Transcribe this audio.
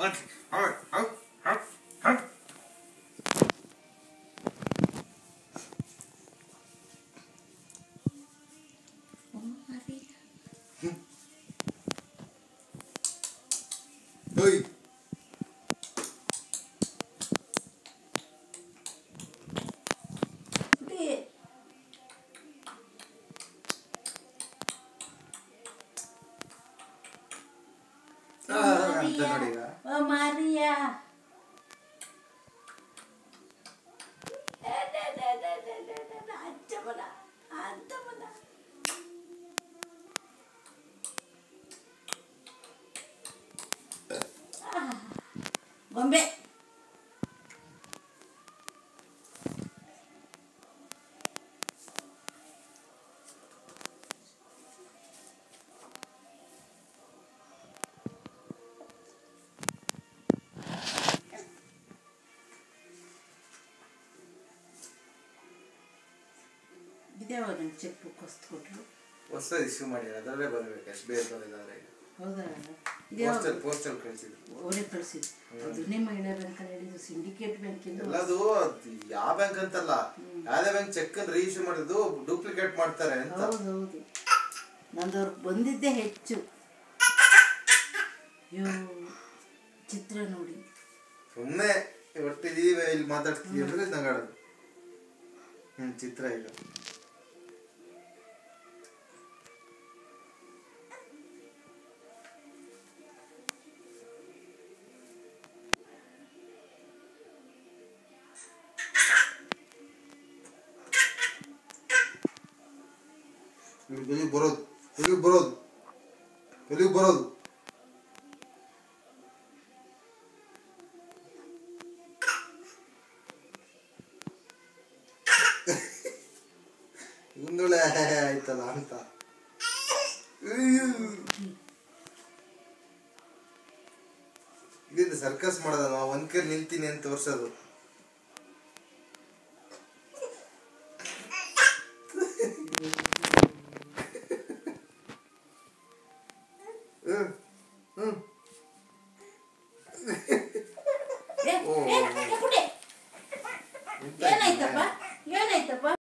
Oi. Oh Maria. ಗೊಂಬೆ ಇದ್ಯಾವಾಗ ನಂಗೆ cheque book ಹೊಸ್ತು ಕೊಟ್ಟರು ಹೊಸ ಇಶ್ಯೂ ಮಾಡಿದ್ದಾರೆ ಅದರಲ್ಲೇ ಬರಬೇಕು ಅಷ್ಟು ಬೇರೆ ಬಂದಿದ್ದಾರೆ ಹೌದಾ ಪೋಸ್ಟಲ್ ಕಳಿಸಿದ್ರು ಅವರೇ ಕಳಿಸಿದ್ರು ಅದನ್ನೇ ಮಹಿಳಾ ಬ್ಯಾಂಕ್ ಅಲ್ಲಿ ಹೇಳಿದ್ರು ಸಿಂಡಿಕೇಟ್ ಬ್ಯಾಂಕ್ ಎಲ್ಲದು ಯಾವ ಬ್ಯಾಂಕ್ ಅಂತಲ್ಲ ಯಾವ್ದೇ ಬ್ಯಾಂಕ್ ಚೆಕ್ ರೀಇಶ್ಯೂ ಮಾಡಿದ್ದು ಡೂಪ್ಲಿಕೇಟ್ ಮಾಡ್ತಾರೆ ಅಂತ ಹೌದೌದು ನಂದವ್ರಿಗೆ ಬಂದಿದ್ದೇ ಹೆಚ್ಚು ಅಯ್ಯೋ ಚಿತ್ರ ನೋಡಿ ಸುಮ್ಮನೆ ಒಟ್ಟಿದೀವಿ ಇಲ್ಲಿ ಮಾತಾಡ್ತೀವಿ ಅಂದ್ರೆ ನಗಾಡೋದು ಚಿತ್ರ ಈಗ ಬರೋದು ಮುಂದೊಳೆ ಆಯ್ತಲ್ಲ ಅಂತ ಇದಿಂದ ಸರ್ಕಸ್ ಮಾಡೋದಲ್ಲ ಒಂದ್ ಕೈ ನಿಲ್ತೀನಿ ಅಂತ ತೋರ್ಸೋದು